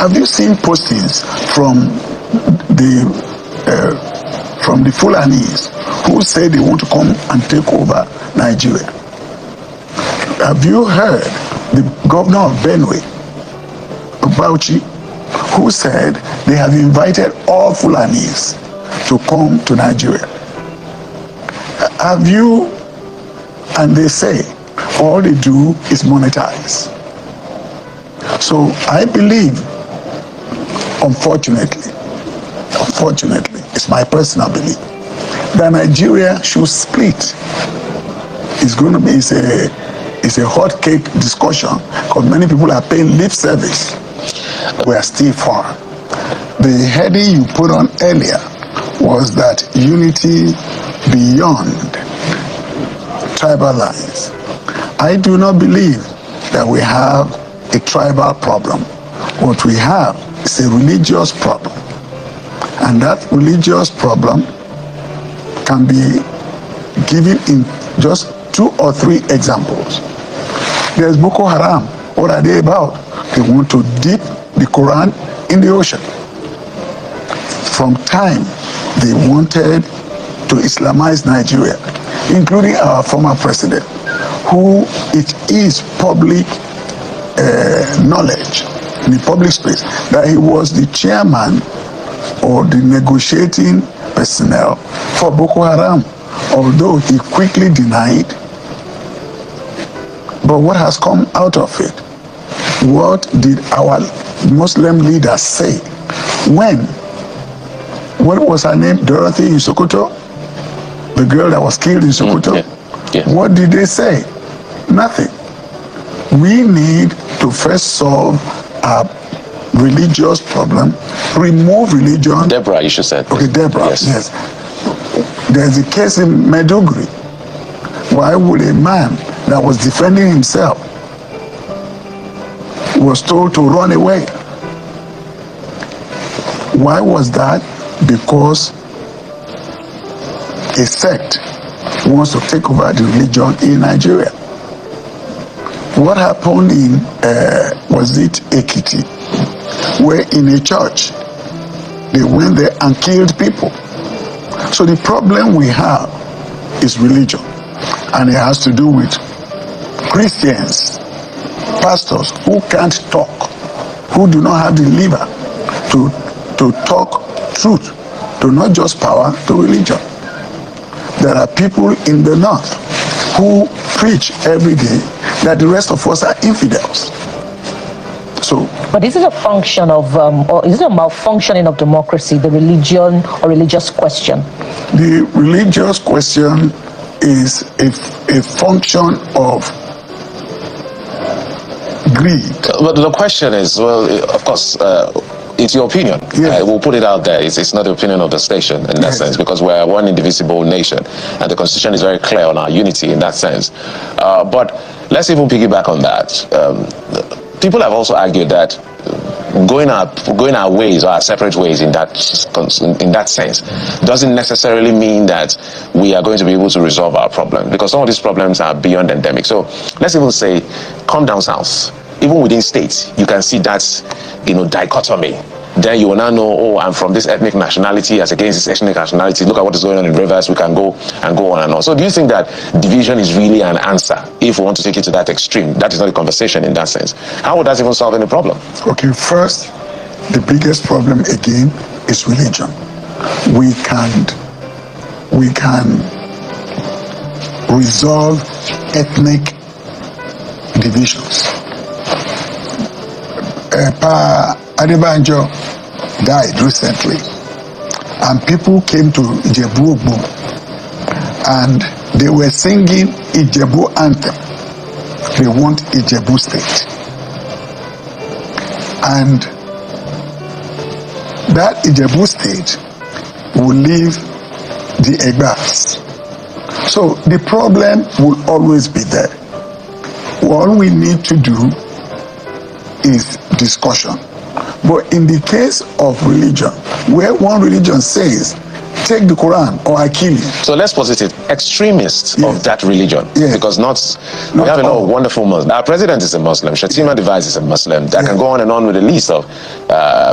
Have you seen postings from the Fulanis who say they want to come and take over Nigeria? Have you heard the governor of Benue, Bauchi, who said they have invited all Fulanis to come to Nigeria? Have you? And they say all they do is monetize. So I believe, unfortunately, it's my personal belief, that Nigeria should split. It's going to be it's a hot cake discussion because many people are paying lip service. We are still far. The heading you put on earlier was that unity beyond tribal lines. I do not believe that we have a tribal problem. What we have is a religious problem. And that religious problem can be given in just 2 or 3 examples. There's Boko Haram. What are they about? They want to dip the Quran in the ocean. From time they wanted to Islamize Nigeria, including our former president, who it is public knowledge in the public space that he was the chairman or the negotiating personnel for Boko Haram, although he quickly denied. But what has come out of it? What did our Muslim leaders say when, what was her name, Dorothy in Sokoto, the girl that was killed in Sokoto? Yeah. What did they say? Nothing. We need to first solve our religious problem, remove religion. Deborah, you should say. Okay, Deborah, yes. There's a case in Maiduguri. Why would a man that was defending himself was told to run away? Why was that? Because a sect wants to take over the religion in Nigeria. What happened in, was it Ekiti, where in a church, they went there and killed people. So the problem we have is religion, and it has to do with Christians, pastors who can't talk, who do not have the liver to talk truth, to not just power, to religion. There are people in the north who preach every day that the rest of us are infidels. So, but is it a function of, or is it a malfunctioning of democracy, the religion or religious question? The religious question is a function of greed. But the question is, well, of course, it's your opinion. Yes. We'll put it out there. It's not the opinion of the station in that sense, because we're one indivisible nation, and the Constitution is very clear on our unity in that sense. But let's even piggyback on that. People have also argued that going our ways, or our separate ways in that sense, doesn't necessarily mean that we are going to be able to resolve our problem, because some of these problems are beyond endemic. So let's even say, come down south. Even within states, you can see that, dichotomy. Then you will now know, oh, I'm from this ethnic nationality as against this ethnic nationality. Look at what is going on in rivers. We can go and go on and on. So do you think that division is really an answer if we want to take it to that extreme? That is not a conversation in that sense. How would that even solve any problem? Okay, first, the biggest problem again is religion. We can resolve ethnic divisions. Pa Adebanjo died recently, and people came to Ijebu Ogbo and they were singing Ijebu anthem. They want Ijebu state, and that Ijebu state will leave the Egbas. So the problem will always be there. All we need to do is discussion. But in the case of religion, where one religion says take the Quran or I kill you. So let's posit it, extremists Yes. of that religion, Yes. because we Not have a lot all. of wonderful Muslims. Our president is a Muslim, Shatima Device is a Muslim. That can go on and on with a list of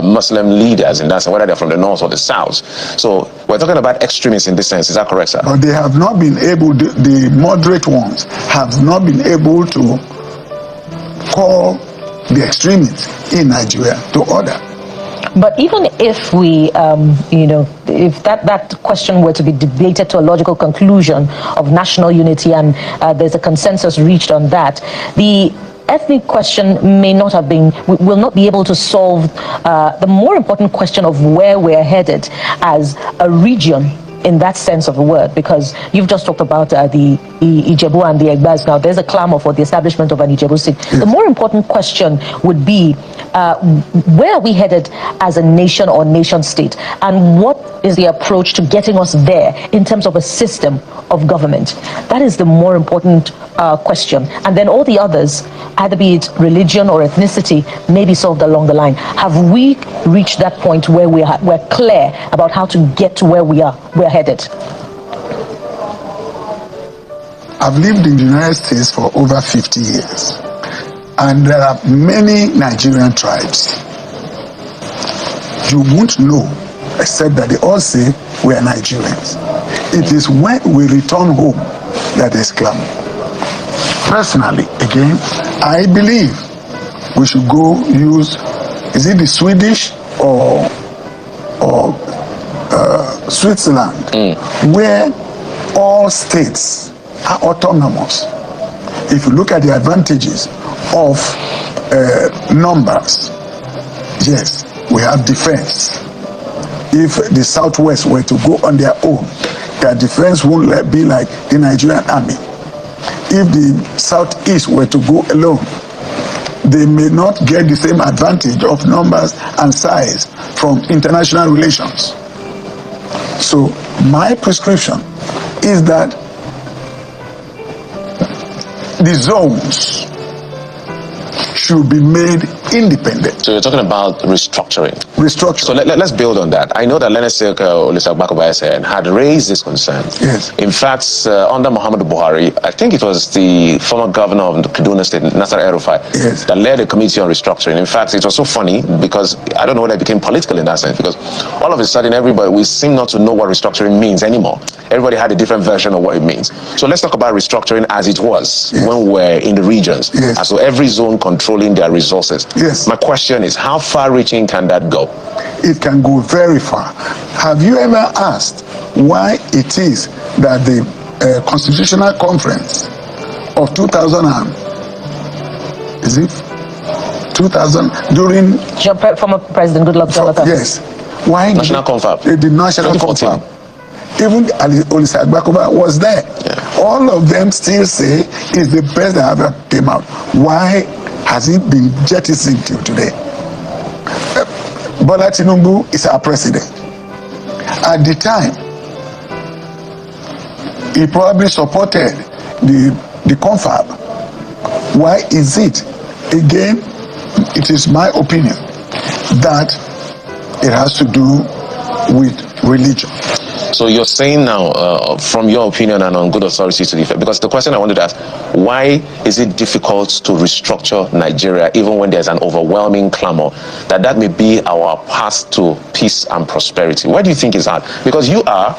Muslim leaders, and that's whether they're from the north or the south. So we're talking about extremists in this sense. Is that correct, sir? But they have not been able, the moderate ones have not been able to call the extremists in Nigeria to order. But even if we, if that question were to be debated to a logical conclusion of national unity, and there's a consensus reached on that, the ethnic question may not have been, will not be able to solve the more important question of where we're headed as a region, in that sense of the word, because you've just talked about the Ijebu and the Egbas. Now there's a clamor for the establishment of an Ijebu state. Yes. The more important question would be, where are we headed as a nation or nation state, and what is the approach to getting us there in terms of a system of government? That is the more important question. And then all the others, either be it religion or ethnicity, may be solved along the line. Have we reached that point where we're clear about how to get to where we're headed? I've lived in the United States for over 50 years, and there are many Nigerian tribes. You won't know, except that they all say we are Nigerians. It is when we return home that there's clamor. Personally, again, I believe we should go use, is it the Swedish or Switzerland, where all states are autonomous. If you look at the advantages of numbers, yes, we have defense. If the Southwest were to go on their own, their defense won't be like the Nigerian army. If the Southeast were to go alone, they may not get the same advantage of numbers and size from international relations. So my prescription is that the zones should be made independent. So you're talking about restructuring. Restructuring. So let's build on that. I know that Leonard Olusegun had raised this concern. Yes. In fact, under Muhammadu Buhari, I think it was the former governor of Kaduna State, Nasser El-Rufai, yes, that led a committee on restructuring. In fact, it was so funny because I don't know whether it became political in that sense, because all of a sudden we seem not to know what restructuring means anymore. Everybody had a different version of what it means. So let's talk about restructuring as it was, yes, when we're in the regions. Yes. And so every zone controlling their resources. Yes. My question is, how far-reaching can that go? It can go very far. Have you ever asked why it is that the Constitutional Conference of 2000 during Former President Goodluck Jonathan? Yes. Why National Confab? The National Confab. Even Olusegun was there. Yeah. All of them still say it's the best that ever came out. Why has it been jettisoned till today? Bola Tinubu is our president. At the time, he probably supported the confab. Why is it? Again, it is my opinion that it has to do with religion. So you're saying now, from your opinion and on good authority to the effect, because the question I wanted to ask, why is it difficult to restructure Nigeria even when there's an overwhelming clamor that may be our path to peace and prosperity? Why do you think it's hard? Because you are,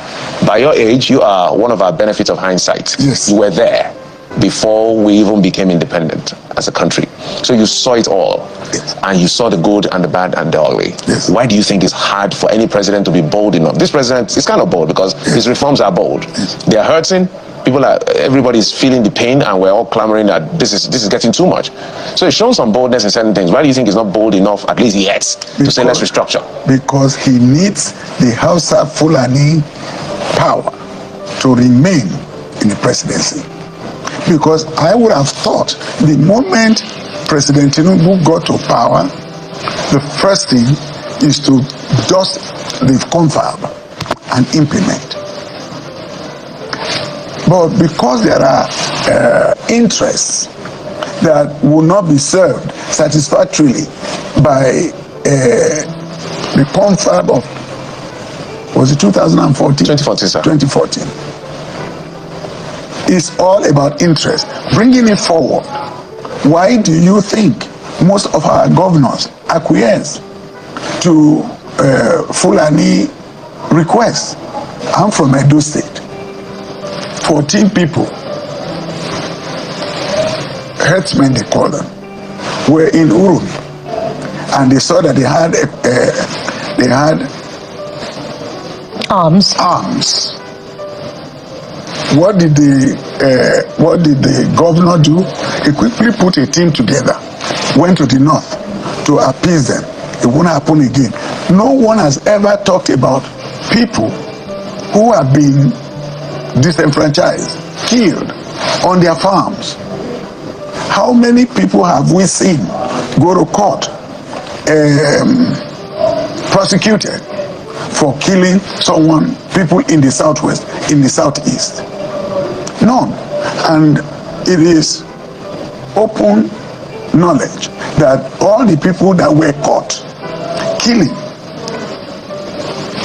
by your age, you are one of our benefits of hindsight. Yes. You were there before we even became independent as a country. So you saw it all. Yes. And you saw the good and the bad and the ugly. Yes. Why do you think it's hard for any president to be bold enough? This president is kind of bold because his reforms are bold. Yes. They are hurting. Everybody's feeling the pain, and we're all clamoring that this is getting too much. So it shows some boldness in certain things. Why do you think he's not bold enough, at least yet, to say let's restructure? Because he needs the Hausa Fulani power to remain in the presidency. Because I would have thought the moment President Tinubu got to power, the first thing is to dust the confab and implement. But because there are interests that will not be served satisfactorily by the confab of Was it 2014? 2014, sir. 2014. It's all about interest. Bringing it forward. Why do you think most of our governors acquiesce to Fulani requests? I'm from Edo State. 14 people, herdsmen they call them, were in Urumi, and they saw that they had arms. What did the governor do? He quickly put a team together, went to the north to appease them. It won't happen again. No one has ever talked about people who have been disenfranchised, killed on their farms. How many people have we seen go to court, prosecuted for killing people in the southwest, in the southeast? None. And it is open knowledge that all the people that were caught killing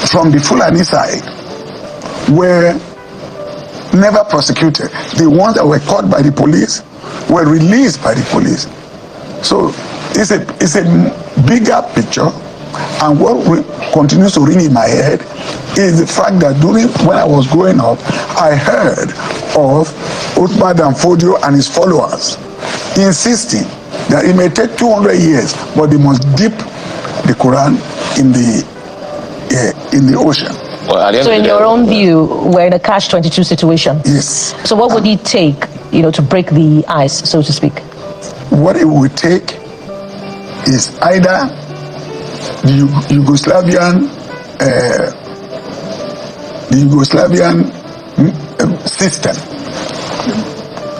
from the Fulani side were never prosecuted. The ones that were caught by the police were released by the police. So it's a bigger picture, and what continues to ring in my head is the fact that when I was growing up, I heard of Uthman Danfodio and his followers insisting that it may take 200 years, but they must dip the Quran in the ocean. Well, so in your own view, we're in a catch-22 situation. Yes. So what would it take, to break the ice, so to speak? What it would take is either the Yugoslavian system.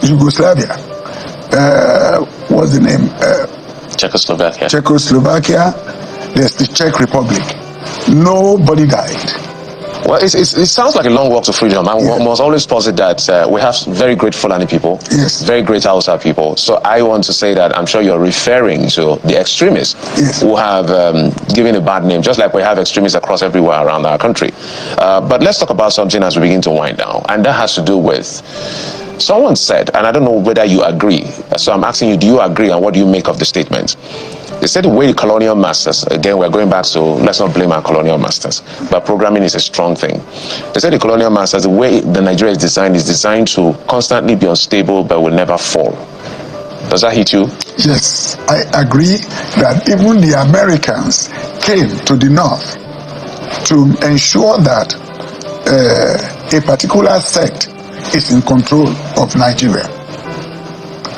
Yugoslavia. What's the name? Czechoslovakia. There's the Czech Republic. Nobody died. Well, it sounds like a long walk to freedom. I must always posit that we have very great Fulani people, yes, very great Hausa people. So I want to say that I'm sure you're referring to the extremists, yes, who have given a bad name, just like we have extremists across everywhere around our country. But let's talk about something as we begin to wind down, and that has to do with, someone said, and I don't know whether you agree, so I'm asking you, do you agree, and what do you make of the statement? They said the way the colonial masters, again, we're going back to, let's not blame our colonial masters, but programming is a strong thing. They said the colonial masters, the way the Nigeria is designed to constantly be unstable but will never fall. Does that hit you? Yes, I agree that even the Americans came to the north to ensure that a particular sect is in control of Nigeria.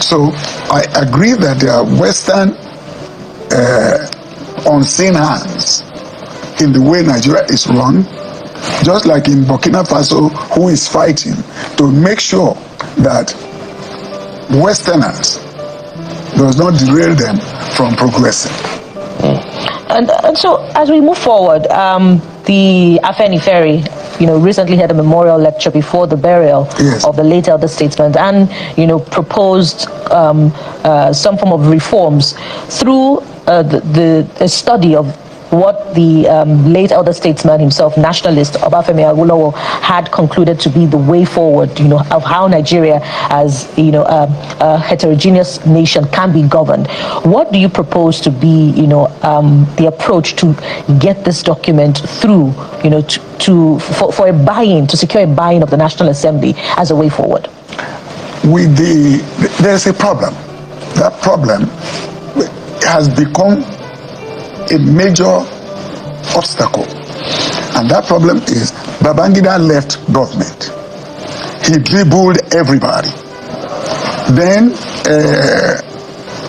So I agree that there are Western unseen hands in the way Nigeria is run, just like in Burkina Faso, who is fighting to make sure that Westerners does not derail them from progressing. And so as we move forward, the Afenifere, recently had a memorial lecture before the burial, yes, of the late elder statesman, and proposed some form of reforms through the study of what the late elder statesman himself, nationalist Obafemi Awolowo, had concluded to be the way forward, of how Nigeria, as a heterogeneous nation, can be governed. What do you propose to be, the approach to get this document through, for a buy-in, to secure a buy-in of the National Assembly as a way forward? There's a problem. That problem has become a major obstacle, and that problem is Babangida left government. He dribbled everybody. Then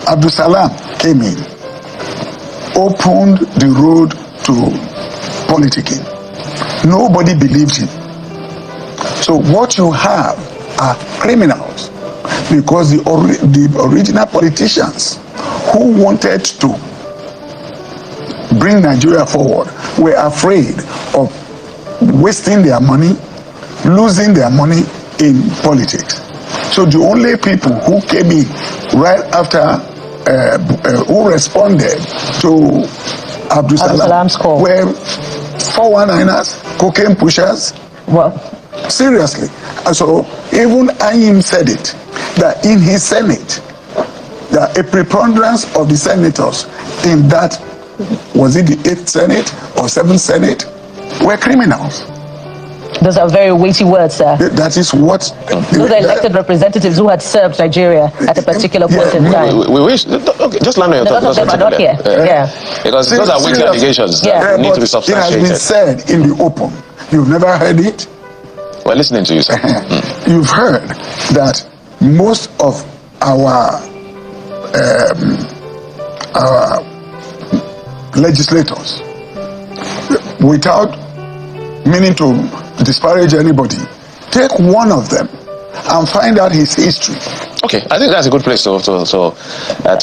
Abdul Salam came in, opened the road to politicking. Nobody believed him. So what you have are criminals, because the original politicians who wanted to bring Nigeria forward were afraid of wasting their money, losing their money in politics. So the only people who came in right after, who responded to Abdul Salam's call, were 419ers, cocaine pushers. Well, Seriously. And so even Ayim said it, that in his Senate, that a preponderance of the senators in that, was it the 8th Senate or 7th Senate, were criminals. those are very weighty words, sir. That is what... Those are elected representatives who had served Nigeria at a particular point in time. We wish. Okay, just land on your A lot of them are not here. Yeah. Because those are weighty allegations that need to be substantiated. It has been said in the open. You've never heard it? We're listening to you, sir. You've heard that most of our legislators, without meaning to disparage anybody, take one of them and find out his history. Okay, I think that's a good place to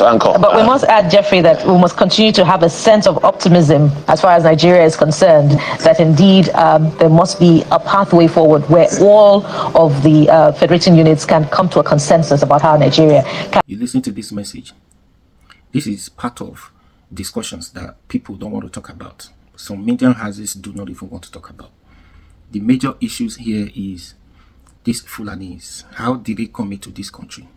anchor. But we must add, Jeffrey, that we must continue to have a sense of optimism as far as Nigeria is concerned, that indeed there must be a pathway forward where all of the federating units can come to a consensus about how Nigeria can... You listen to this message. This is part of discussions that people don't want to talk about. Some medium houses do not even want to talk about. The major issues here is these Fulanis. How did they come into this country?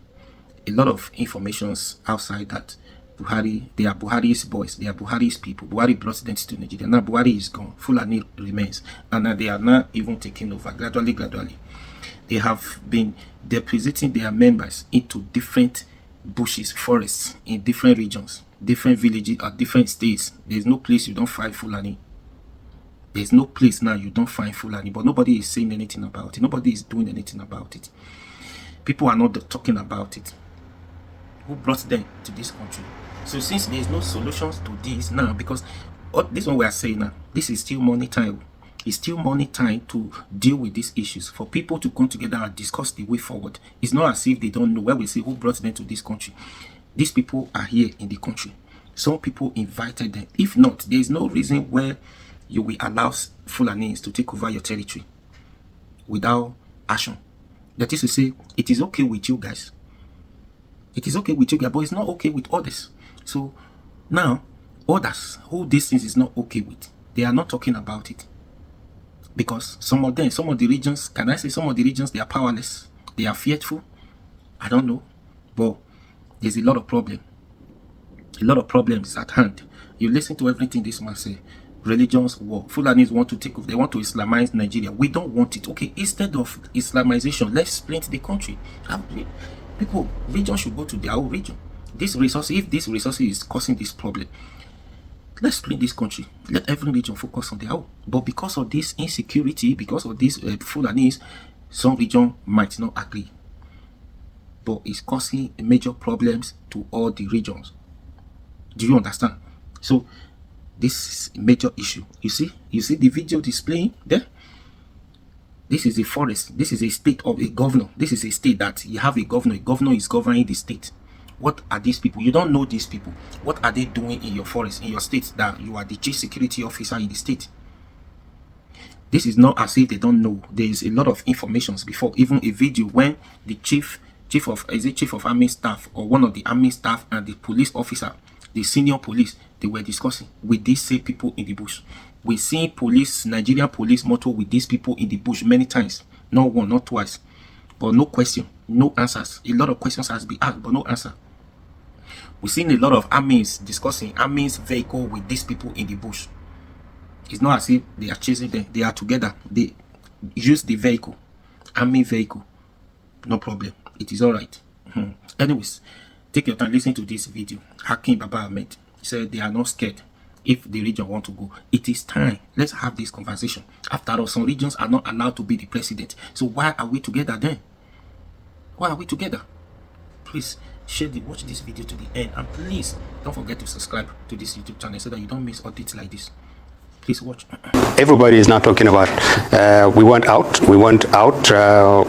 A lot of informations outside that Buhari, they are Buhari's boys, they are Buhari's people. Buhari brought them to Nigeria. Now Buhari is gone. Fulani remains. And now they are not even taking over gradually. They have been depositing their members into different bushes, forests, in different regions, different villages, or different states. There's no place you don't find Fulani. There's no place now you don't find Fulani, but nobody is saying anything about it. Nobody is doing anything about it. People are not talking about it. Who brought them to this country? So since there is no solutions to this now, because this one we are saying now, this is still money time. It's still money time to deal with these issues, for people to come together and discuss the way forward. It's not as if they don't know. Where we say who brought them to this country. These people are here in the country. Some people invited them. If not, there is no reason where you will allow Fulanis to take over your territory without action. That is to say, it is okay with you guys. It is okay with you guys, but it's not okay with others. So now, others who this thing is not okay with, they are not talking about it. Because some of them, some of the regions, can I say some of the regions, they are powerless. They are fearful. I don't know. But there's a lot of problem. A lot of problems at hand. You listen to everything this man say. Religions, war. Fulanis want to take over. They want to Islamize Nigeria. We don't want it. Okay, instead of Islamization, let's split the country. People, regions should go to their own region. This resource, if this resource is causing this problem, let's split this country. Let every region focus on their own. But because of this insecurity, because of this Fulanis, some region might not agree. But it's causing major problems to all the regions. Do you understand? So this is a major issue. You see the video displaying there? This is a forest. This is a state of a governor. This is a state that you have a governor. A governor is governing the state. What are these people? You don't know these people. What are they doing in your forest, in your state, that you are the chief security officer in the state? This is not as if they don't know. There is a lot of informations before, even a video when the chief of army staff or one of the army staff and the police officer, the senior police, they were discussing with these same people in the bush. We see police, Nigerian police motto with these people in the bush many times. Not one, not twice. But no question, no answers. A lot of questions has been asked, but no answer. We've seen a lot of armies discussing armies vehicle with these people in the bush. It's not as if they are chasing them. They are together. They use the vehicle, army vehicle. No problem. It is all right. Anyways, take your time, listen to this video. Hakim Baba Ahmed said they are not scared if the region want to go. It is time. Let's have this conversation. After all, some regions are not allowed to be the president. So why are we together then? Why are we together? Please watch this video to the end, and please don't forget to subscribe to this YouTube channel so that you don't miss updates like this. Please watch. Everybody is now talking about we want out.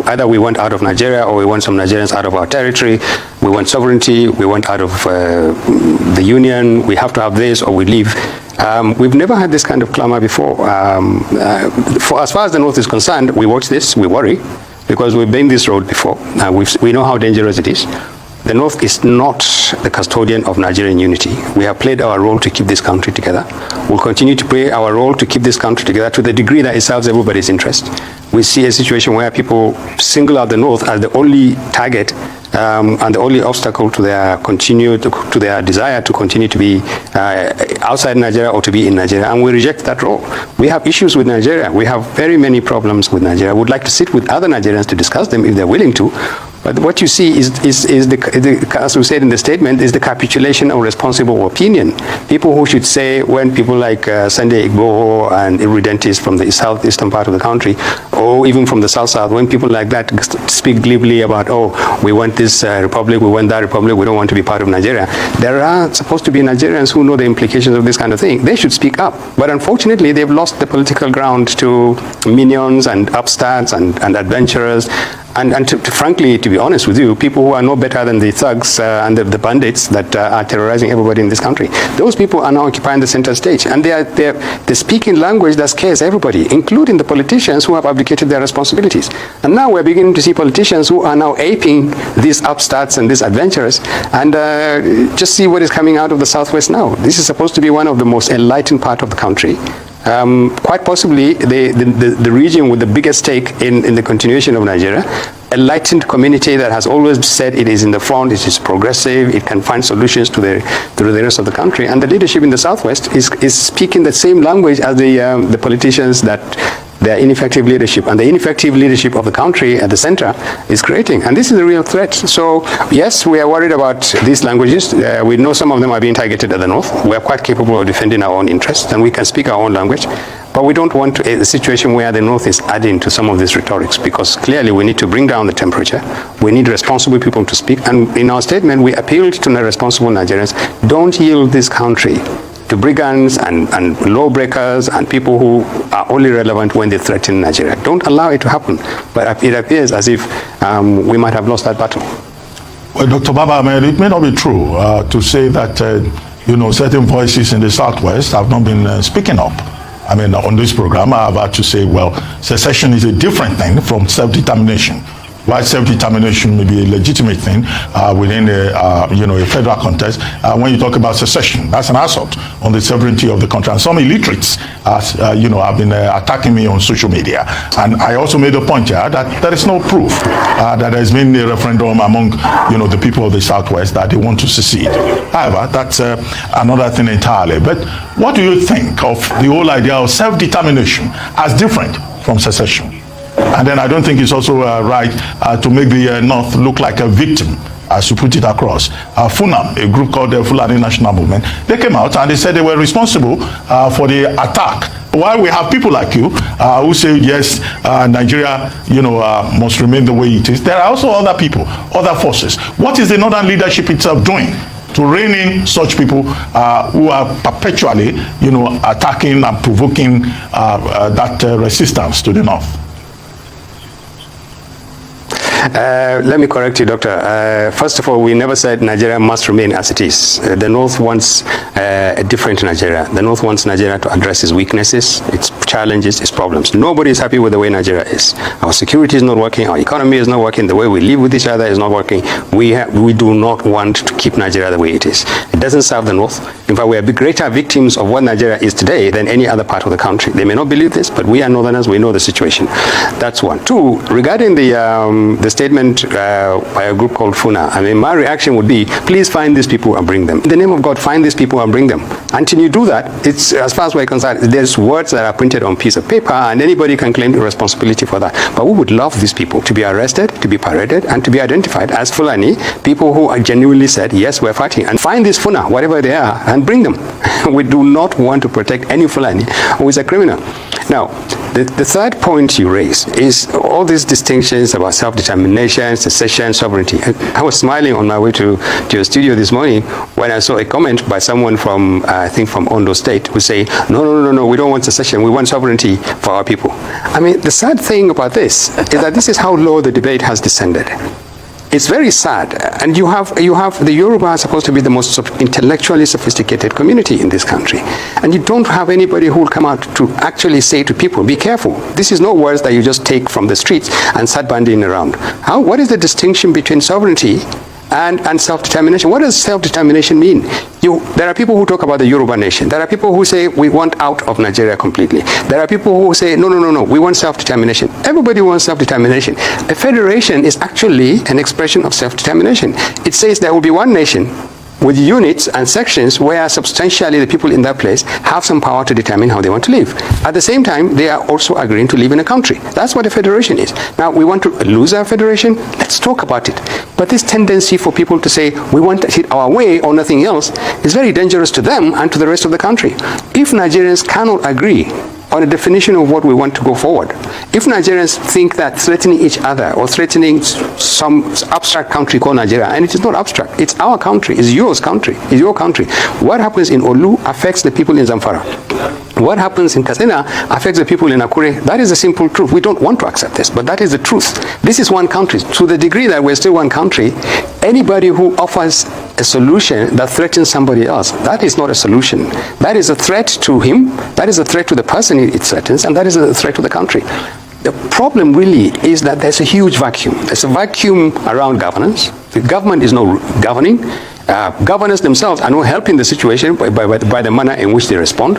Either we want out of Nigeria, or we want some Nigerians out of our territory. We want sovereignty. We want out of the union. We have to have this, or we leave. We've never had this kind of clamor before. For as far as the North is concerned, we watch this, we worry, because we've been this road before. We know how dangerous it is. The North is not the custodian of Nigerian unity. We have played our role to keep this country together. We'll continue to play our role to keep this country together to the degree that it serves everybody's interest. We see a situation where people single out the North as the only target and the only obstacle to their desire to continue to be outside Nigeria or to be in Nigeria, and we reject that role. We have issues with Nigeria. We have very many problems with Nigeria. We would like to sit with other Nigerians to discuss them if they're willing to. But what you see is as we said in the statement, is the capitulation of responsible opinion. People who should say, when people like Sunday Igboho and irredentists from the southeastern part of the country, or even from the south, when people like that speak glibly about, oh, we want this republic, we want that republic, we don't want to be part of Nigeria. There are supposed to be Nigerians who know the implications of this kind of thing. They should speak up. But unfortunately, they've lost the political ground to minions and upstarts and adventurers. And frankly, to be honest with you, people who are no better than the thugs and the bandits that are terrorizing everybody in this country. Those people are now occupying the center stage, and they're speaking language that scares everybody, including the politicians who have abdicated their responsibilities. And now we're beginning to see politicians who are now aping these upstarts and these adventurers, and just see what is coming out of the southwest now. This is supposed to be one of the most enlightened part of the country. Quite possibly the region with the biggest stake in the continuation of Nigeria, a enlightened community that has always said it is in the front, it is progressive, it can find solutions to the rest of the country. And the leadership in the Southwest is speaking the same language as the politicians that their ineffective leadership and the ineffective leadership of the country at the center is creating. And this is a real threat. So yes, we are worried about these languages. We know some of them are being targeted at the North. We are quite capable of defending our own interests, and we can speak our own language. But we don't want a situation where the North is adding to some of these rhetorics, because clearly we need to bring down the temperature. We need responsible people to speak. And in our statement, we appealed to responsible Nigerians, don't yield this country to brigands and lawbreakers and people who are only relevant when they threaten Nigeria. Don't allow it to happen. But it appears as if we might have lost that battle. Well, Dr. Baba, it may not be true to say that certain voices in the Southwest have not been speaking up. I mean, on this program, I have had to say, well, secession is a different thing from self-determination. While self-determination may be a legitimate thing within a federal context, when you talk about secession, that's an assault on the sovereignty of the country. And some illiterates, have been attacking me on social media. And I also made a point here that there is no proof that there has been a referendum among, the people of the Southwest that they want to secede. However, that's another thing entirely. But what do you think of the whole idea of self-determination as different from secession? And then I don't think it's also right to make the North look like a victim, as you put it across. FUNAM, a group called the Fulani National Movement, they came out and they said they were responsible for the attack. While we have people like you who say, yes, Nigeria, must remain the way it is, there are also other people, other forces. What is the Northern leadership itself doing to rein in such people who are perpetually, attacking and provoking that resistance to the North? Let me correct you, Doctor. First of all, we never said Nigeria must remain as it is. The North wants a different Nigeria. The North wants Nigeria to address its weaknesses, its challenges, its problems. Nobody is happy with the way Nigeria is. Our security is not working. Our economy is not working. The way we live with each other is not working. We do not want to keep Nigeria the way it is. It doesn't serve the North. In fact, we are greater victims of what Nigeria is today than any other part of the country. They may not believe this, but we are Northerners. We know the situation. That's one. Two, regarding the statement by a group called FUNA, I mean, my reaction would be, please find these people and bring them. In the name of God, find these people and bring them. Until you do that, it's, as far as we're concerned, there's words that are printed on a piece of paper, and anybody can claim the responsibility for that. But we would love these people to be arrested, to be paraded, and to be identified as Fulani, people who are genuinely said, yes, we're fighting. And find these FUNA, whatever they are, and bring them. We do not want to protect any Fulani who is a criminal. Now, the third point you raise is all these distinctions about self-determination, secession, sovereignty. I was smiling on my way to your studio this morning when I saw a comment by someone from, I think from Ondo State, who say, no, we don't want secession, we want sovereignty for our people. I mean, the sad thing about this is that this is how low the debate has descended. It's very sad, and you have the Yoruba are supposed to be the most intellectually sophisticated community in this country, and you don't have anybody who will come out to actually say to people, be careful. This is not words that you just take from the streets and start bandying around. What is the distinction between sovereignty and self-determination. What does self-determination mean? There are people who talk about the Yoruba nation. There are people who say we want out of Nigeria completely. There are people who say, no, we want self-determination. Everybody wants self-determination. A federation is actually an expression of self-determination. It says there will be one nation with units and sections where substantially the people in that place have some power to determine how they want to live. At the same time, they are also agreeing to live in a country. That's what a federation is. Now, we want to lose our federation? Let's talk about it. But this tendency for people to say, we want it our way or nothing else, is very dangerous to them and to the rest of the country. If Nigerians cannot agree on a definition of what we want to go forward. If Nigerians think that threatening each other or threatening some abstract country called Nigeria, and it is not abstract, it's our country, it's yours country, it's your country. What happens in Olu affects the people in Zamfara. What happens in Katsina affects the people in Akure. That is the simple truth. We don't want to accept this, but that is the truth. This is one country. To the degree that we're still one country, anybody who offers a solution that threatens somebody else, that is not a solution. That is a threat to him, that is a threat to the person it threatens, and that is a threat to the country. The problem really is that there's a huge vacuum. There's a vacuum around governance. The government is not governing. Governors themselves are not helping the situation by the manner in which they respond.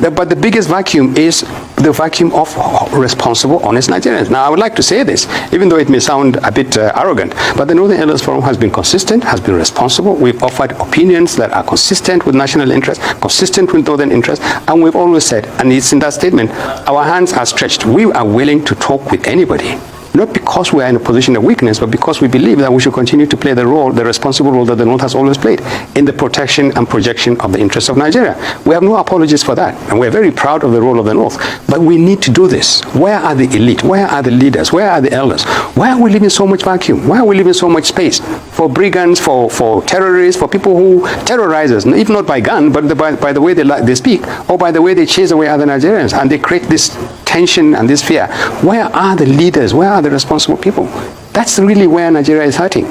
But the biggest vacuum is the vacuum of responsible, honest Nigerians. Now, I would like to say this, even though it may sound a bit arrogant, but the Northern Elders Forum has been consistent, has been responsible. We've offered opinions that are consistent with national interest, consistent with Northern interest, and we've always said, and it's in that statement, our hands are stretched. We are willing to talk with anybody. Not because we are in a position of weakness, but because we believe that we should continue to play the role, the responsible role that the North has always played in the protection and projection of the interests of Nigeria. We have no apologies for that, and we're very proud of the role of the North. But we need to do this. Where are the elite? Where are the leaders? Where are the elders? Why are we leaving so much vacuum? Why are we leaving so much space for brigands, for terrorists, for people who terrorize us, if not by gun, but by the way they speak, or by the way they chase away other Nigerians, and they create this tension and this fear? Where are the leaders? Where are the responsible people? That's really where Nigeria is hurting.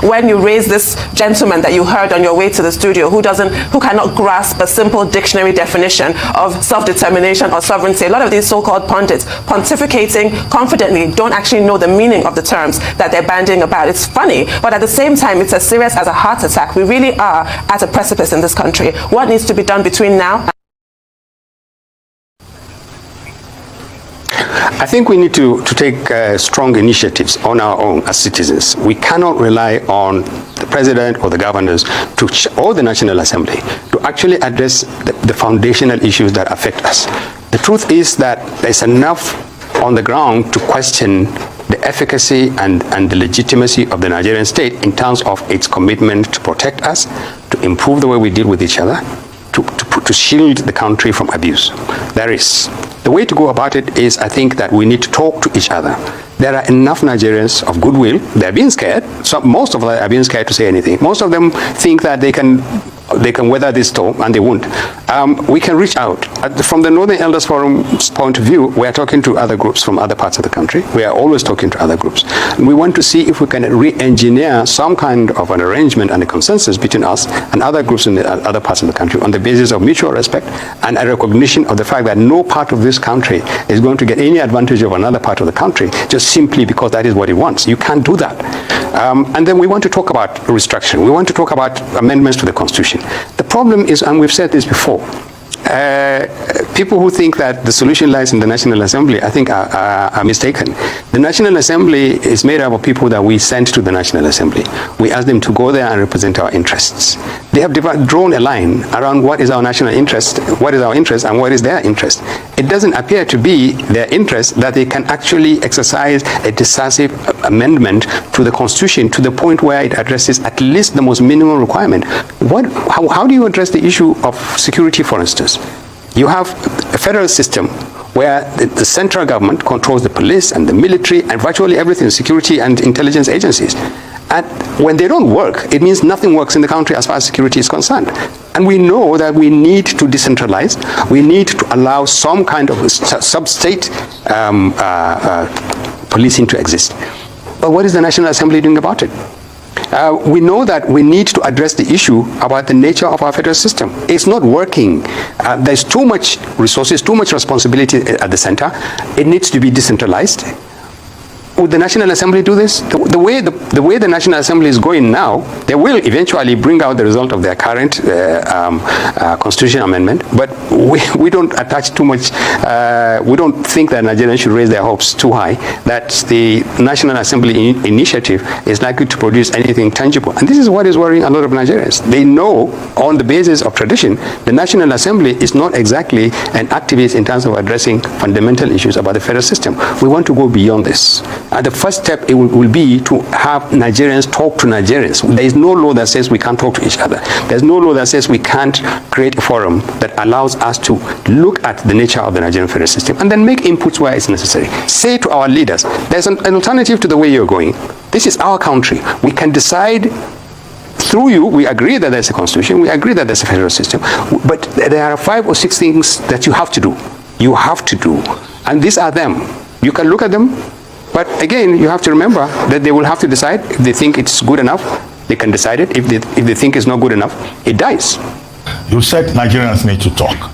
When you raise this gentleman that you heard on your way to the studio, who cannot grasp a simple dictionary definition of self-determination or sovereignty, a lot of these so-called pundits pontificating confidently don't actually know the meaning of the terms that they're bandying about. It's funny, but at the same time, it's as serious as a heart attack. We really are at a precipice in this country. What needs to be done between now? I think we need to take strong initiatives on our own as citizens. We cannot rely on the president or the governors or the National Assembly to actually address the foundational issues that affect us. The truth is that there's enough on the ground to question the efficacy and the legitimacy of the Nigerian state in terms of its commitment to protect us, to improve the way we deal with each other, to shield the country from abuse. The way to go about it is, I think, that we need to talk to each other. There are enough Nigerians of goodwill. They're being scared. Most of them are being scared to say anything. Most of them think that they can weather this storm, and they won't. We can reach out. From the Northern Elders Forum's point of view, we are talking to other groups from other parts of the country. We are always talking to other groups. And we want to see if we can re-engineer some kind of an arrangement and a consensus between us and other groups in the other parts of the country on the basis of mutual respect and a recognition of the fact that no part of this country is going to get any advantage of another part of the country just simply because that is what it wants. You can't do that. And then we want to talk about restructuring. We want to talk about amendments to the Constitution. The problem is, and we've said this before, people who think that the solution lies in the National Assembly, I think are mistaken. The National Assembly is made up of people that we sent to the National Assembly. We ask them to go there and represent our interests. They have drawn a line around what is our national interest, what is our interest, and what is their interest. It doesn't appear to be their interest that they can actually exercise a decisive amendment to the Constitution to the point where it addresses at least the most minimum requirement. How do you address the issue of security, for instance? You have a federal system where the central government controls the police and the military and virtually everything, security and intelligence agencies. And when they don't work, it means nothing works in the country as far as security is concerned. And we know that we need to decentralize. We need to allow some kind of sub-state policing to exist. But what is the National Assembly doing about it? We know that we need to address the issue about the nature of our federal system. It's not working. There's too much resources, too much responsibility at the center. It needs to be decentralized. would the National Assembly do this? The way the National Assembly is going now, they will eventually bring out the result of their current constitution amendment, but we don't attach too much, we don't think that Nigerians should raise their hopes too high, that the National Assembly initiative is likely to produce anything tangible. And this is what is worrying a lot of Nigerians. They know, on the basis of tradition, the National Assembly is not exactly an activist in terms of addressing fundamental issues about the federal system. We want to go beyond this. The first step will be to have Nigerians talk to Nigerians. There is no law that says we can't talk to each other. There's no law that says we can't create a forum that allows us to look at the nature of the Nigerian federal system and then make inputs where it's necessary. Say to our leaders, there's an alternative to the way you're going. This is our country. We can decide through you. We agree that there's a constitution. We agree that there's a federal system. But there are 5 or 6 things that you have to do. You have to do. And these are them. You can look at them, but again, you have to remember that they will have to decide. If they think it's good enough, they can decide it. If they think it's not good enough, it dies. You said Nigerians need to talk.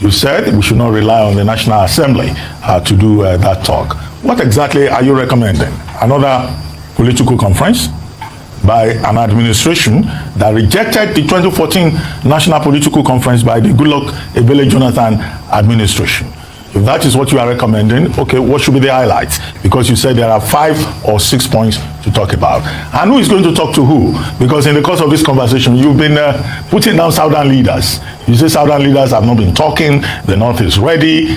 You said we should not rely on the National Assembly to do that talk. What exactly are you recommending? Another political conference by an administration that rejected the 2014 National Political Conference by the Goodluck Ebele Jonathan administration? If that is what you are recommending, okay, what should be the highlights? Because you said there are 5 or 6 points to talk about. And who is going to talk to who? Because in the course of this conversation, you've been putting down Southern leaders. You say Southern leaders have not been talking, the North is ready.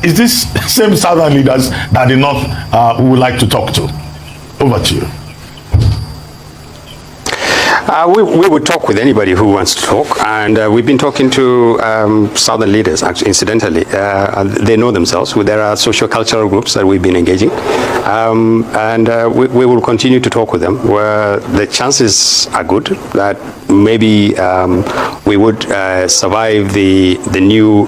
Is this same Southern leaders that the North would like to talk to? Over to you. We would talk with anybody who wants to talk, and we've been talking to Southern leaders, actually, incidentally. They know themselves. There are socio-cultural groups that we've been engaging, and we will continue to talk with them, where the chances are good that maybe we would survive the new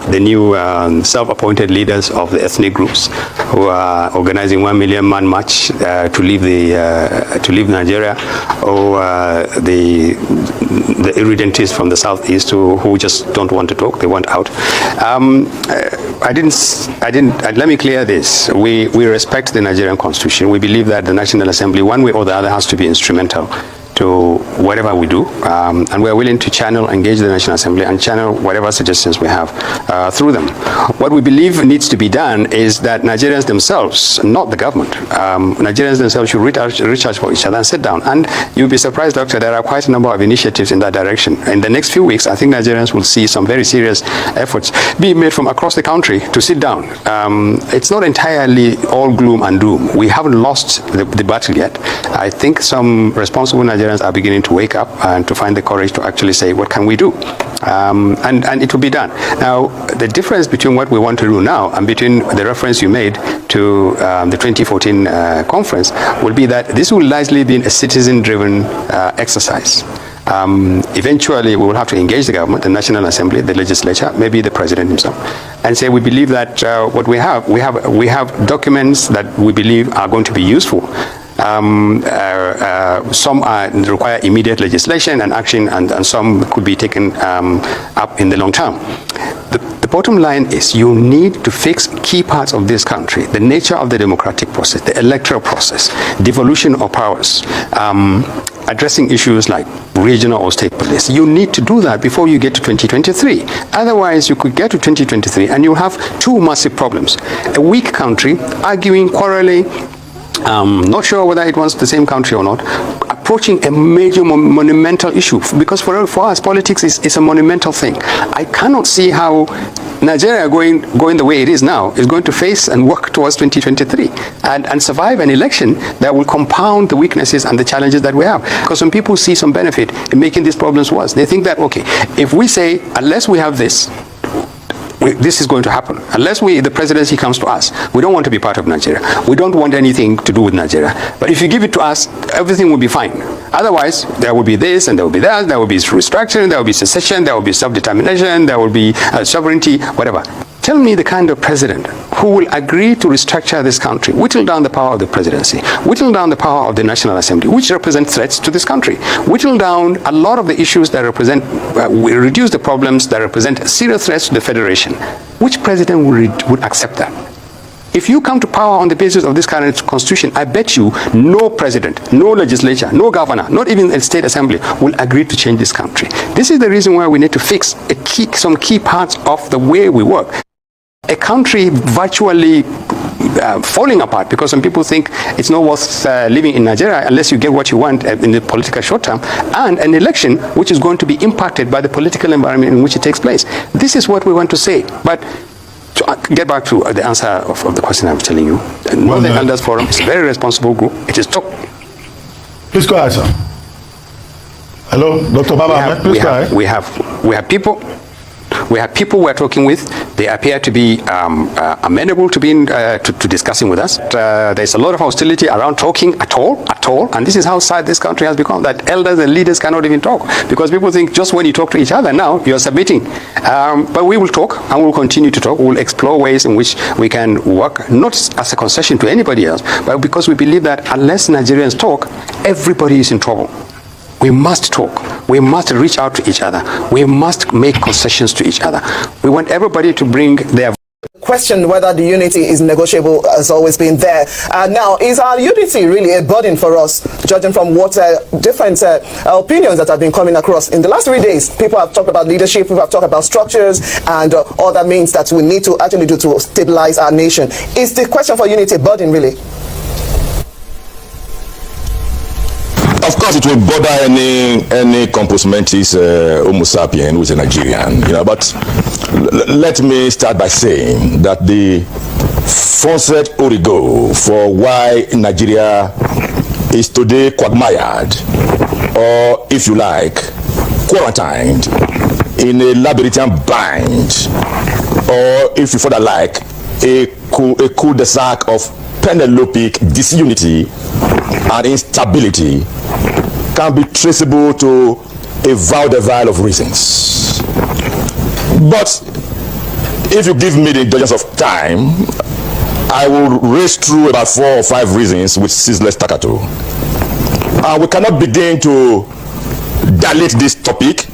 self-appointed leaders of the ethnic groups who are organizing 1 million man march to leave Nigeria, or the irredentists from the southeast who just don't want to talk. They want out. Let me clear this. We respect the Nigerian Constitution. We believe that the National Assembly, one way or the other, has to be instrumental to whatever we do, and we're willing to engage the National Assembly and channel whatever suggestions we have through them. What we believe needs to be done is that Nigerians themselves, not the government, Nigerians themselves should reach out for each other and sit down. And you'll be surprised, Doctor, there are quite a number of initiatives in that direction. In the next few weeks, I think Nigerians will see some very serious efforts being made from across the country to sit down. It's not entirely all gloom and doom. We haven't lost the battle yet. I think some responsible Nigerians are beginning to wake up and to find the courage to actually say, what can we do? And it will be done. Now, the difference between what we want to do now and between the reference you made to the 2014 conference will be that this will largely be a citizen-driven exercise. Eventually, we will have to engage the government, the National Assembly, the legislature, maybe the president himself, and say we believe that what we have documents that we believe are going to be useful. Some require immediate legislation and action, and some could be taken up in the long term. The bottom line is you need to fix key parts of this country: the nature of the democratic process, the electoral process, devolution of powers, addressing issues like regional or state police. You need to do that before you get to 2023. Otherwise, you could get to 2023 and you have 2 massive problems: a weak country, arguing, quarreling, not sure whether it wants the same country or not, approaching a major monumental issue, because for us politics is a monumental thing. I cannot see how Nigeria going the way it is now is going to face and work towards 2023 and survive an election that will compound the weaknesses and the challenges that we have. Because some people see some benefit in making these problems worse. They think that, okay, if we say, unless we have this is going to happen. Unless the presidency comes to us, we don't want to be part of Nigeria. We don't want anything to do with Nigeria. But if you give it to us, everything will be fine. Otherwise, there will be this and there will be that, there will be restructuring, there will be secession, there will be self-determination, there will be sovereignty, whatever. Tell me the kind of president who will agree to restructure this country, whittle down the power of the presidency, whittle down the power of the National Assembly, which represent threats to this country, whittle down a lot of the issues that reduce the problems that represent serious threats to the federation. Which president would accept that? If you come to power on the basis of this current constitution, I bet you no president, no legislature, no governor, not even a state assembly will agree to change this country. This is the reason why we need to fix some key parts of the way we work. A country virtually falling apart because some people think it's not worth living in Nigeria unless you get what you want in the political short term, and an election which is going to be impacted by the political environment in which it takes place. This is what we want to say. But to get back to the answer of the question I'm telling you, Northern Elders Forum is a very responsible group. It is talk. Please go ahead, sir. Hello, Dr. Baba Ahmed, please go ahead. We have people. We have people we're talking with. They appear to be amenable to being to discussing with us. There's a lot of hostility around talking at all. And this is how sad this country has become, that elders and leaders cannot even talk because people think just when you talk to each other now, you're submitting. But we will talk and we will continue to talk. We will explore ways in which we can work, not as a concession to anybody else, but because we believe that unless Nigerians talk, everybody is in trouble. We must talk. We must reach out to each other. We must make concessions to each other. We want everybody to bring their question whether the unity is negotiable has always been there. Now, is our unity really a burden for us, judging from what different opinions that have been coming across? In the last 3 days, people have talked about leadership, people have talked about structures, and other means that we need to actually do to stabilize our nation. Is the question for unity a burden, really? Of course, it will bother any compos mentis Homo sapien who is a Nigerian, But let me start by saying that the foncet origo for why Nigeria is today quagmired, or if you like, quarantined in a labyrinthian bind, or if you further like, a cul-de-sac of Penelopic disunity and instability can be traceable to a vaudeville of reasons. But if you give me the indulgence of time, I will race through about 4 or 5 reasons with ceaseless staccato. We cannot begin to dilate this topic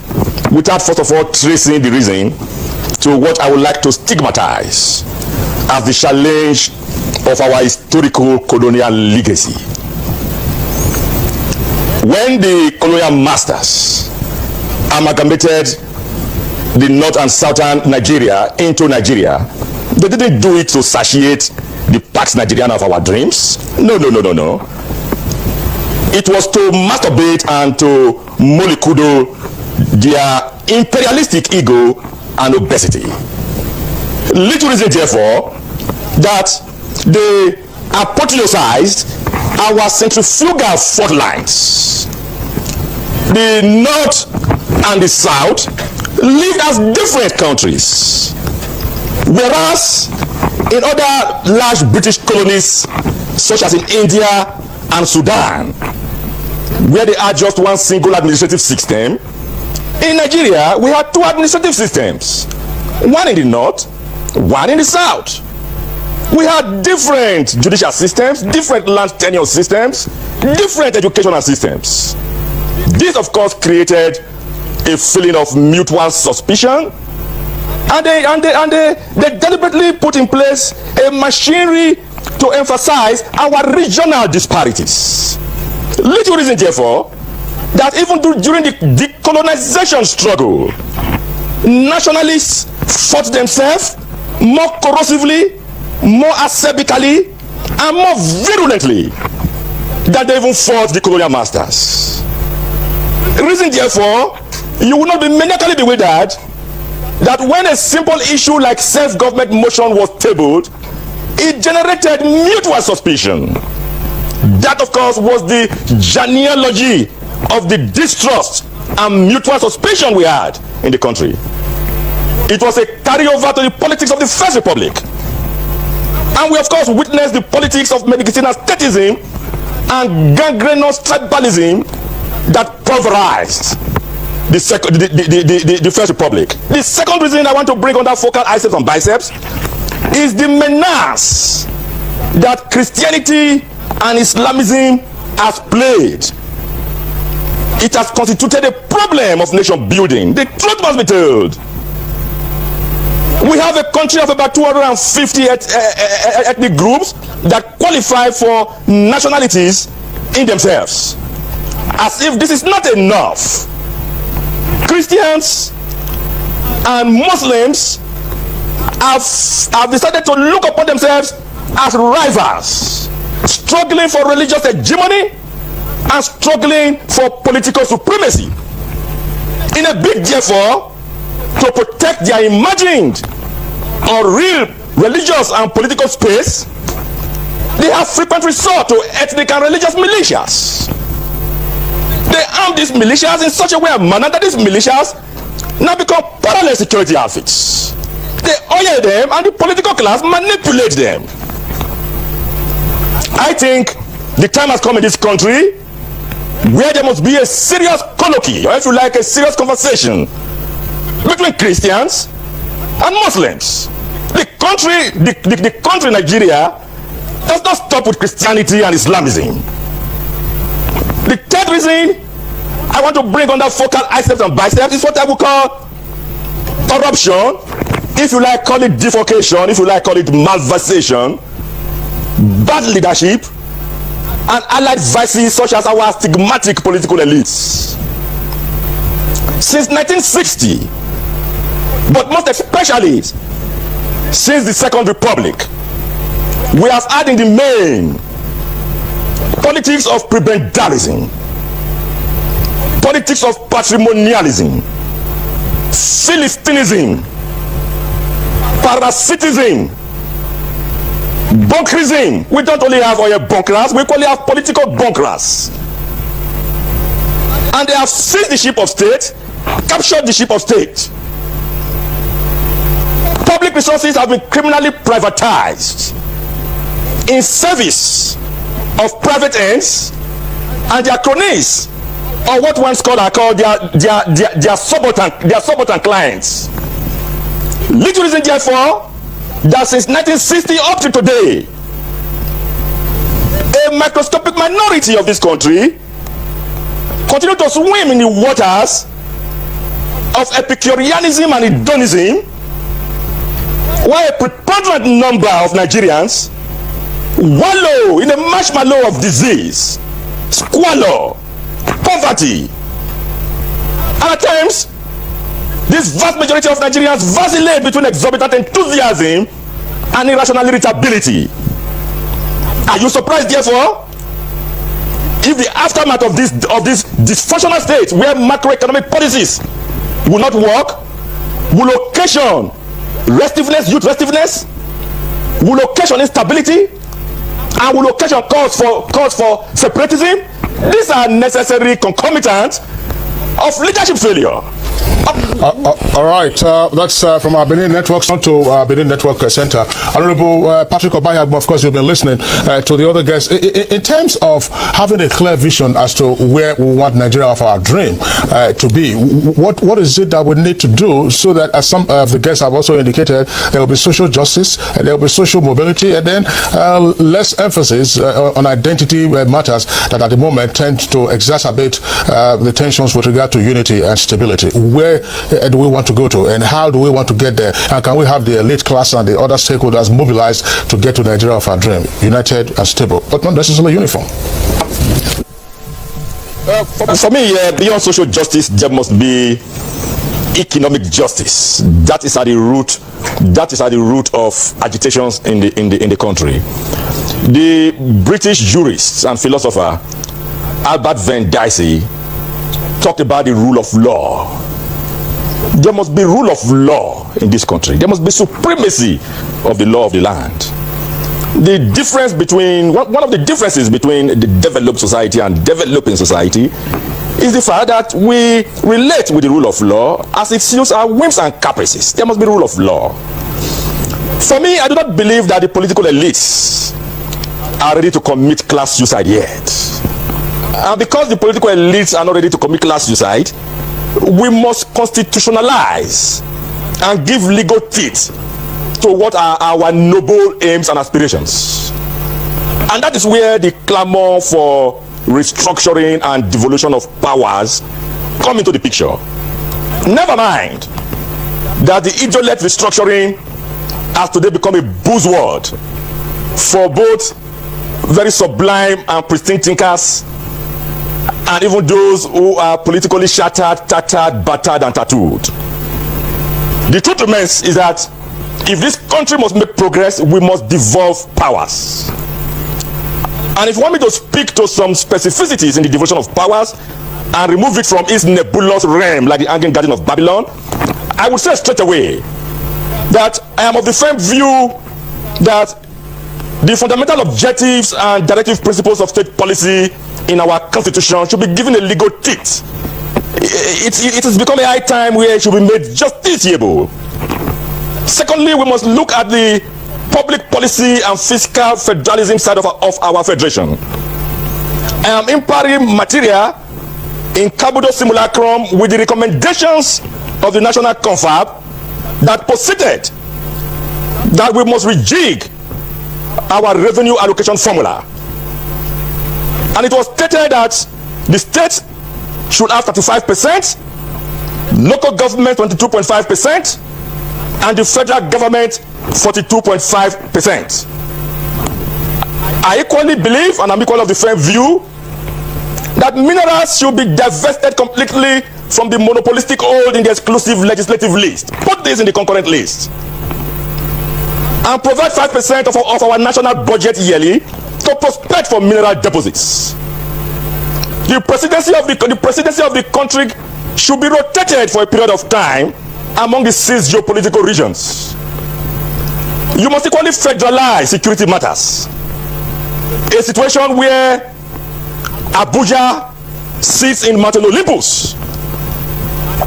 without first of all tracing the reason to what I would like to stigmatize as the challenge of our historical colonial legacy. When the colonial masters amalgamated the north and southern Nigeria into Nigeria, they didn't do it to satiate the Pax Nigeriana of our dreams. No. It was to masturbate and to mollycoddle their imperialistic ego and obesity. Little reason, therefore, that they apotheosized our centrifugal fault lines. The north and the south lived as different countries, whereas in other large British colonies such as in India and Sudan, where they had just one single administrative system, in Nigeria we had 2 administrative systems, one in the north, one in the south. We had different judicial systems, different land tenure systems, different educational systems. This, of course, created a feeling of mutual suspicion, and they deliberately put in place a machinery to emphasize our regional disparities. Little reason, therefore, that even during the decolonization struggle, nationalists fought themselves more corrosively, more acerbically, and more virulently than they even fought the colonial masters. Reason, therefore, you will not be maniacally bewildered that when a simple issue like self-government motion was tabled, it generated mutual suspicion. That, of course, was the genealogy of the distrust and mutual suspicion we had in the country. It was a carryover to the politics of the First Republic. And we, of course, witnessed the politics of medicinal statism and gangrenous tribalism that pulverized the First Republic. The second reason I want to bring under focal iceps and biceps is the menace that Christianity and Islamism has played. It has constituted a problem of nation building. The truth must be told. We have a country of about 250 ethnic groups that qualify for nationalities in themselves. As if this is not enough, Christians and Muslims have decided to look upon themselves as rivals, struggling for religious hegemony and struggling for political supremacy. In a bid, therefore, to protect their imagined or real religious and political space, they have frequent resort to ethnic and religious militias. They arm these militias in such a way and manner that these militias now become parallel security outfits. They oil them and the political class manipulate them. I think the time has come in this country where there must be a serious colloquy, or if you like, a serious conversation between Christians and Muslims. The country Nigeria does not stop with Christianity and Islamism. The third reason I want to bring under focal biceps and biceps is what I would call corruption, if you like call it defalcation, if you like call it malversation, bad leadership, and allied vices such as our stigmatic political elites. Since 1960, but most especially since the Second Republic, we have had in the main politics of prebendalism, politics of patrimonialism, philistinism, parasitism, bunkerism. We don't only have oil bunkers, we equally have political bunkers. And they have seized the ship of state, captured the ship of state. Public resources have been criminally privatized in service of private ends and their cronies, or what one scholar called their subaltern clients. Little reason, therefore, that since 1960 up to today, a microscopic minority of this country continue to swim in the waters of Epicureanism and hedonism, while a preponderant number of Nigerians wallow in a marshmallow of disease, squalor, poverty. And at times, this vast majority of Nigerians vacillate between exorbitant enthusiasm and irrational irritability. Are you surprised, therefore, if the aftermath of this dysfunctional state, where macroeconomic policies will not work, will occasion restiveness, youth restiveness, will occasion instability, and will occasion cause for separatism? These are necessary concomitants of leadership failure. All right, that's from our Benin Network to Benin Network Center. Honorable Patrick Obayagbo, of course, you've been listening to the other guests. In terms of having a clear vision as to where we want Nigeria of our dream to be, what is it that we need to do so that, as some of the guests have also indicated, there will be social justice, and there will be social mobility, and then less emphasis on identity matters that at the moment tend to exacerbate the tensions with regard to unity and stability. Where do we want to go to, and how do we want to get there, and can we have the elite class and the other stakeholders mobilized to get to Nigeria of our dream, united and stable, but not necessarily uniform? For me, beyond social justice, there must be economic justice. That is at the root. That is at the root of agitations in the country. The British jurist and philosopher Albert Van Dicey talked about the rule of law. There must be rule of law in this country. There must be supremacy of the law of the land. The difference between, one of the differences between the developed society and developing society is the fact that we relate with the rule of law as it suits our whims and caprices. There must be rule of law. For me, I do not believe that the political elites are ready to commit class suicide yet. And because the political elites are not ready to commit class suicide, we must constitutionalize and give legal teeth to what are our noble aims and aspirations. And that is where the clamor for restructuring and devolution of powers come into the picture. Never mind that the idiot restructuring has today become a buzzword for both very sublime and pristine thinkers and even those who are politically shattered, tattered, battered, and tattooed. The truth remains is that if this country must make progress, we must devolve powers. And if you want me to speak to some specificities in the devolution of powers and remove it from its nebulous realm like the hanging garden of Babylon, I would say straight away that I am of the firm view that the fundamental objectives and directive principles of state policy in our constitution should be given a legal teeth. It has become a high time where it should be made justiciable. Secondly, we must look at the public policy and fiscal federalism side of our federation. I am imparting material in cabudo simulacrum with the recommendations of the National Confab that posited that we must rejig our revenue allocation formula. And it was stated that the state should have 35%, local government 22.5%, and the federal government 42.5%. I equally believe, and I'm equally of the firm view, that minerals should be divested completely from the monopolistic hold in the exclusive legislative list. Put this in the concurrent list. And provide 5% of our national budget yearly to prospect for mineral deposits. The presidency of the country should be rotated for a period of time among the 6 geopolitical regions. You must equally federalize security matters. A situation where Abuja sits in Mountain Olympus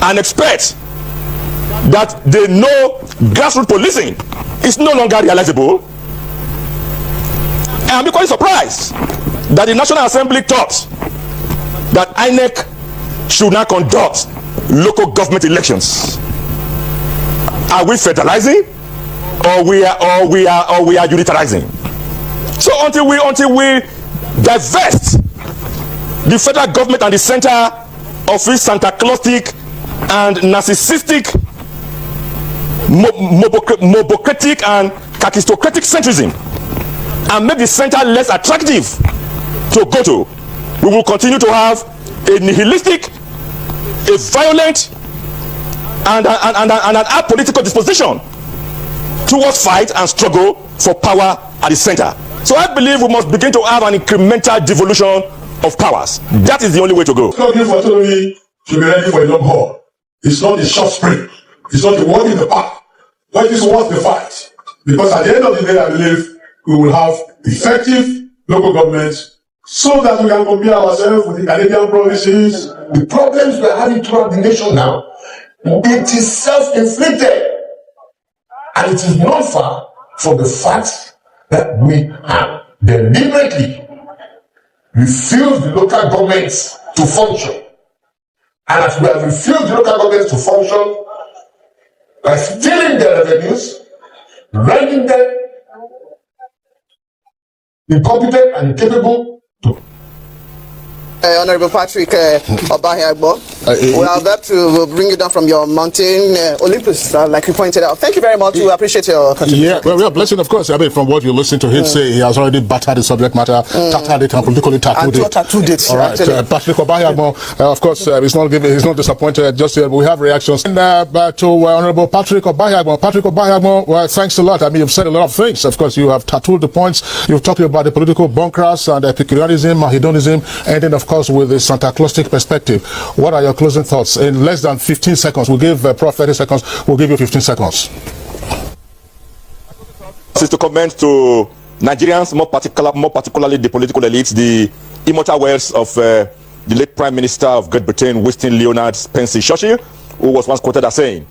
and expect that they know grassroots policing is no longer realizable. I am equally surprised that the National Assembly thought that INEC should not conduct local government elections. Are we federalizing, or we are unitarizing? So until we divest the federal government and the center of its Santa Claustic and narcissistic, mobocratic and kakistocratic centrism, and make the center less attractive to go to, we will continue to have a nihilistic, a violent, and an apolitical disposition towards fight and struggle for power at the center. So I believe we must begin to have an incremental devolution of powers. That is the only way to go. Looking for autonomy to be ready for a long haul. It's not a short sprint. It's not a walk in the park. But it is worth the fight. Because at the end of the day, I believe we will have effective local governments so that we can compare ourselves with the Canadian provinces. The problems we are having throughout the nation now, it is self-inflicted. And it is not far from the fact that we have deliberately refused the local governments to function. And as we have refused the local governments to function, by stealing their revenues, rendering them incompetent and incapable to. Honorable Patrick Obahiagbo, we are about to bring you down from your mountain Olympus, like you pointed out. Thank you very much. We appreciate your contribution. Yeah, well, we are blessing, of course. I mean, from what you listen to him say, he has already battered the subject matter, tattered it, and politically tattooed it. All right, Patrick Obahiagbo, of course, he's not disappointed just yet. But we have reactions. And to Honorable Patrick Obahiagbo. Patrick Obahiagbo, well, thanks a lot. I mean, you've said a lot of things. Of course, you have tattooed the points. You've talked about the political bunkers and Epicureanism, hedonism, and then, of course, with the Santa Claustic perspective. What are your closing thoughts? In less than 15 seconds, we'll give Prof 30 seconds, we'll give you 15 seconds. This is to comment to Nigerians, more particularly the political elites, the immortal words of the late Prime Minister of Great Britain, Winston Leonard Spencer Churchill, who was once quoted as saying,